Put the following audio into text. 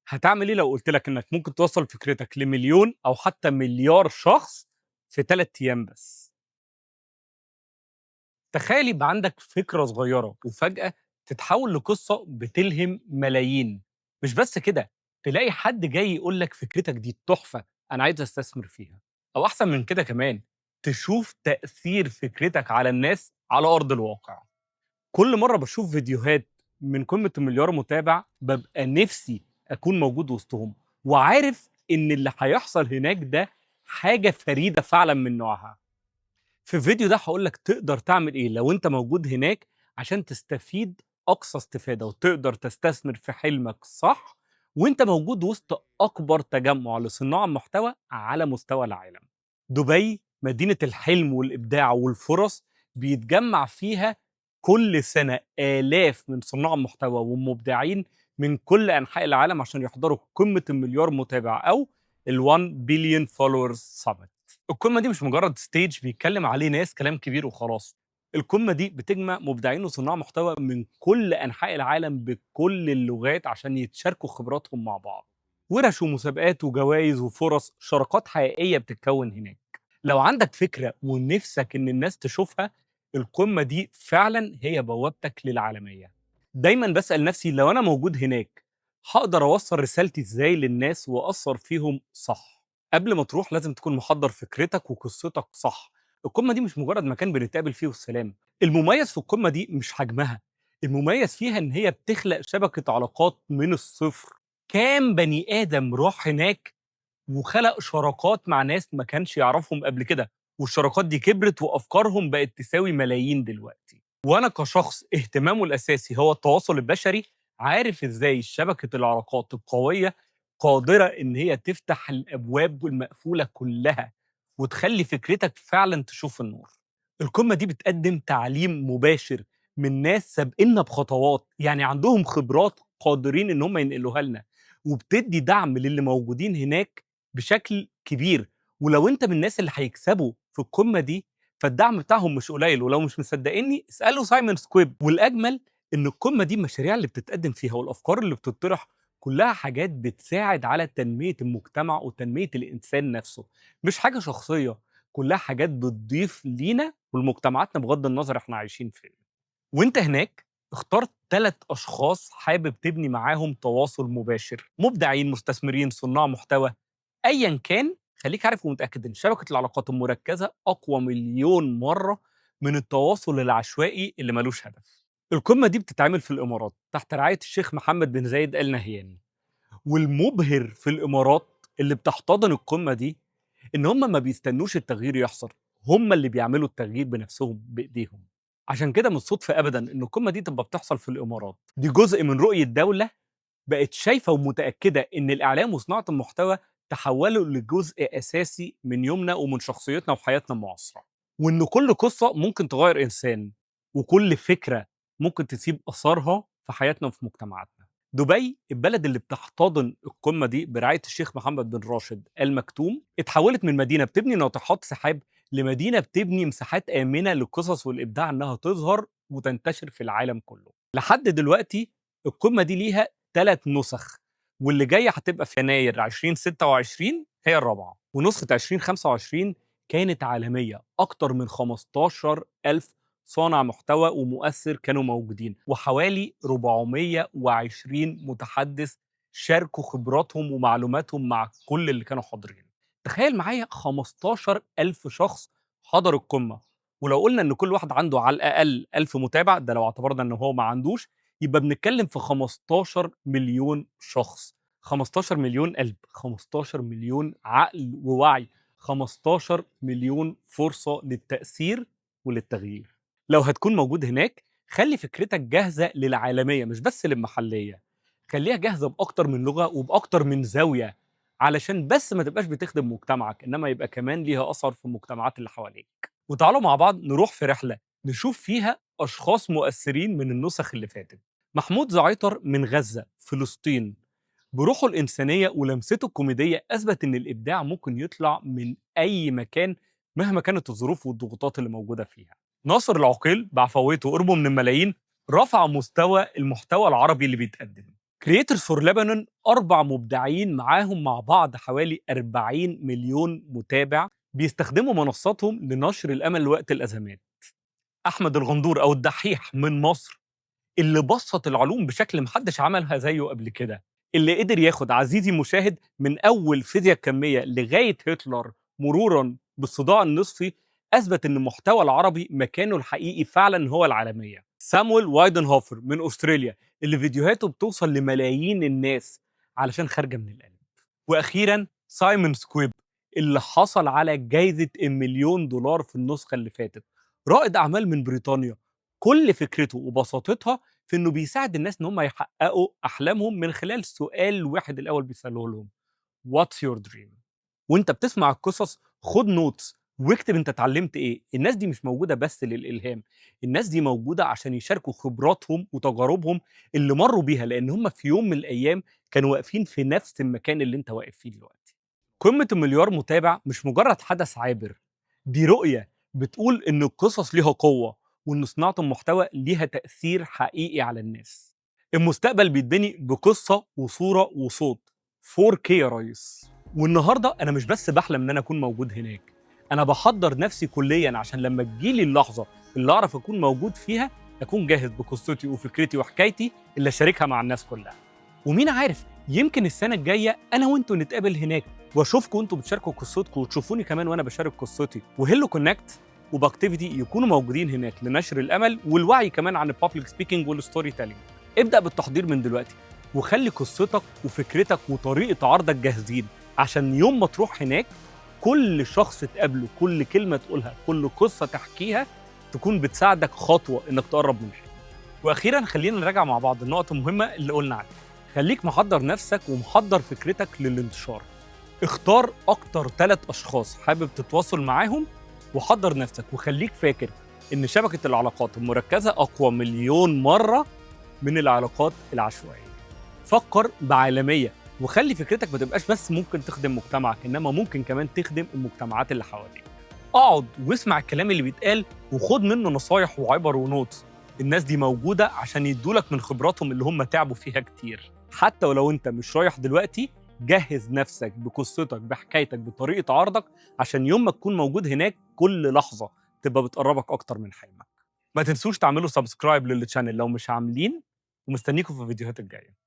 هتعمل إيه لو قُلت لك إنك ممكن توصّل فكرتك لمليون أو حتى مليار شخص في 3 أيام بس؟ تخيل يبقى عندك فكرة صغيرة وفجأة تتحول لقصة بتلهم ملايين، مش بس كده، تلاقي حد جاي يقول لك فكرتك دي تحفة، أنا عايز أستثمر فيها، أو أحسن من كده كمان، تشوف تأثير فكرتك على الناس على أرض الواقع. كل مرة باشوف فيديوهات من قمة المليار متابع، بابقى نفسي أكون موجود وسطهم، وعارف إن اللي هيحصل هناك ده حاجة فريدة فعلًا من نوعها. في الفيديو ده هاقول لك تقدر تعمل إيه لو أنت موجود هناك عشان تستفيد أقصى استفادة، وتقدر تستثمر في حلمك صح، وأنت موجود وسط أكبر تجمع لصناع المحتوى على مستوى العالم. دبي مدينة الحلم والإبداع والفرص، بيتجمّع فيها كل سنة آلاف من صناع المحتوى والمبدعين من كل أنحاء العالم عشان يحضروا قمة المليار متابع أو ال1 billion followers summit. القمة دي مش مجرد stage بيتكلم عليه ناس كلام كبير وخلاص. القمة دي بتجمع مبدعين وصناع محتوى من كل أنحاء العالم بكل اللغات عشان يتشاركوا خبراتهم مع بعض. ورش ومسابقات وجوائز وفرص، شراكات حقيقية بتتكون هناك. لو عندك فكرة ونفسك إن الناس تشوفها، القمة دي فعلا هي بوابتك للعالمية. دايما بسأل نفسي لو أنا موجود هناك هقدر أوصل رسالتي إزاي للناس وأثر فيهم صح. قبل ما تروح لازم تكون محضر فكرتك وقصتك صح. القمة دي مش مجرد مكان بنتقابل فيه والسلام. المميز في القمة دي مش حجمها، المميز فيها إن هي بتخلق شبكة علاقات من الصفر. كام بني آدم راح هناك وخلق شراكات مع ناس ما كانش يعرفهم قبل كده، والشراكات دي كبرت وأفكارهم بقت تساوي ملايين دلوقتي. وأنا كشخص اهتمامه الأساسي هو التواصل البشري، عارف إزاي شبكة العلاقات القوية قادرة إن هي تفتح الأبواب المقفولة كلها وتخلي فكرتك فعلا تشوف النور. القمة دي بتقدم تعليم مباشر من ناس سابقنا بخطوات، يعني عندهم خبرات قادرين إن هم ينقلوها لنا، وبتدي دعم للي موجودين هناك بشكل كبير. ولو أنت من الناس اللي هيكسبوا في القمة دي، فالدعم بتاعهم مش قليل، ولو مش مصدقينّي اسألوا سايمون سكويب. والأجمل إن القمة دي المشاريع اللي بتتقدم فيها والأفكار اللي بتطرح كلها حاجات بتساعد على تنمية المجتمع وتنمية الإنسان نفسه، مش حاجة شخصية، كلها حاجات بتضيف لينا ولمجتمعاتنا بغض النظر إحنا عايشين فين. وأنت هناك اختار 3 أشخاص حابب تبني معاهم تواصل مباشر، مبدعين، مستثمرين، صناع محتوى، أيًا كان. خلّيك عارف ومتأكد إن شبكة العلاقات المركزة أقوى مليون مرّة من التواصل العشوائي اللي ما لوش هدف. القمة دي بتتعمل في الإمارات تحت رعاية الشيخ محمد بن زايد آل نهيان. والمبهر في الإمارات اللي بتحتضن القمة دي إن هم ما بيستنوش التغيير يحصل، هم اللي بيعملوا التغيير بنفسهم بإيديهم. عشان كده مش صدفة أبدًا إن القمة دي تبقى بتحصل في الإمارات، دي جزء من رؤية دولة بقت شايفة ومتأكدة إن الإعلام وصناعة المحتوى تحولوا لجزء أساسي من يومنا ومن شخصيتنا وحياتنا المعاصرة، وإن كل قصة ممكن تغير إنسان، وكل فكرة ممكن تسيب أثرها في حياتنا وفي مجتمعاتنا. دبي البلد اللي بتحتضن القمة دي برعاية الشيخ محمد بن راشد آل مكتوم اتحولت من مدينة بتبني ناطحات سحاب لمدينة بتبني مساحات آمنة للقصص والإبداع إنها تظهر وتنتشر في العالم كله. لحد دلوقتي القمة دي ليها 3 نسخ، واللي جاية هتبقى في يناير 2026 هي الرابعة، ونسخة 2025 كانت عالمية، أكتر من 15,000 صانع محتوى ومؤثر كانوا موجودين، وحوالي 420 متحدث شاركوا خبراتهم ومعلوماتهم مع كل اللي كانوا حاضرين. تخيل معايا 15,000 شخص حضروا القمة، ولو قلنا إن كل واحد عنده على الأقل 1000 متابع، ده لو اعتبرنا إن هو ما عندوش، يبقى بنتكلم في 15 مليون شخص، 15 مليون قلب، 15 مليون عقل ووعي، 15 مليون فرصة للتأثير وللتغيير. لو هتكون موجود هناك خلي فكرتك جاهزة للعالمية مش بس للمحلية، خليها جاهزة بأكتر من لغة وبأكتر من زاوية، علشان بس ما تبقاش بتخدم مجتمعك إنما يبقى كمان ليها أثر في المجتمعات اللي حواليك. وتعالوا مع بعض نروح في رحلة نشوف فيها أشخاص مؤثرين من النسخ اللي فاتت. محمود زعيطر من غزة، فلسطين، بروحه الإنسانية ولمسته الكوميدية أثبت إن الإبداع ممكن يطلع من أي مكان مهما كانت الظروف والضغوطات اللي موجودة فيها. ناصر العقيل بعفويته وقربه من الملايين رفع مستوى المحتوى العربي اللي بيتقدم. Creators for Lebanon 4 مبدعين معاهم مع بعض حوالي 40 مليون متابع بيستخدموا منصاتهم لنشر الأمل وقت الأزمات. أحمد الغندور أو الدحيح من مصر اللي بسّط العلوم بشكل ما حدش عملها زيه قبل كده، اللي قدر ياخد عزيزي المشاهد من أول فيزيا الكمية لغاية هتلر مرورًا بالصداع النصفي، أثبت إن المحتوى العربي مكانه الحقيقي فعلًا هو العالمية. سامويل وايدنهوفر من أستراليا اللي فيديوهاته بتوصل لملايين الناس علشان خارجة من القلب. وأخيرًا سايمون سكويب اللي حصل على جايزة $1,000,000 في النسخة اللي فاتت، رائد أعمال من بريطانيا. كل فكرته وبساطتها في إنه بيساعد الناس إن هم يحققوا أحلامهم من خلال سؤال واحد الأول بيسأله لهم What's your dream؟ وأنت بتسمع القصص خد نوتس واكتب أنت اتعلمت إيه. الناس دي مش موجودة بس للإلهام، الناس دي موجودة عشان يشاركوا خبراتهم وتجاربهم اللي مروا بيها، لأن هم في يوم من الأيام كانوا واقفين في نفس المكان اللي أنت واقف فيه دلوقتي. قمة المليار متابع مش مجرد حدث عابر، دي رؤية بتقول إن القصص ليها قوة وإن صناعة المحتوى ليها تأثير حقيقي على الناس. المستقبل بيتبني بقصة وصورة وصوت 4K يا ريس. والنهارده أنا مش بس باحلم إن أنا أكون موجود هناك، أنا باحضّر نفسي كليًا عشان لمّا تيجي لي اللحظة اللي أعرف أكون موجود فيها، أكون جاهز بقصتي وفكرتي وحكايتي اللي أشاركها مع الناس كلها. ومين عارف يمكن السنة الجاية أنا وأنتم نتقابل هناك وأشوفكم وأنتم بتشاركوا قصتكم وتشوفوني كمان وأنا باشارك قصتي، وهيلو كونكت وباكتيفيتي يكونوا موجودين هناك لنشر الأمل والوعي كمان عن الpublic speaking والstory telling. ابدأ بالتحضير من دلوقتي وخلي قصتك وفكرتك وطريقة عرضك جاهزين عشان يوم ما تروح هناك كل شخص تقابله، كل كلمة تقولها، كل قصة تحكيها تكون بتساعدك خطوة إنك تقرب من حلمك. وأخيرا خلينا نراجع مع بعض النقط المهمة اللي قلنا عليها. خليك محضر نفسك ومحضر فكرتك للانتشار. اختار أكتر 3 أشخاص حابب تتواصل معاهم وحضر نفسك، وخليك فاكر إن شبكة العلاقات المركزة أقوى مليون مرة من العلاقات العشوائية. فكر بعالمية وخلي فكرتك ما تبقاش بس ممكن تخدم مجتمعك، إنما ممكن كمان تخدم المجتمعات اللي حواليك. اقعد واسمع الكلام اللي بيتقال وخد منه نصايح وعبر ونوتس. الناس دي موجودة عشان يدولك من خبراتهم اللي هم تعبوا فيها كتير. حتى ولو انت مش رايح دلوقتي، جهز نفسك بقصتك بحكايتك بطريقة عرضك عشان يوم ما تكون موجود هناك كل لحظة تبقى بتقربك أكتر من حلمك. ما تنسوش تعملوا سبسكرايب للشانل لو مش عاملين، ومستنيكم في الفيديوهات الجاية.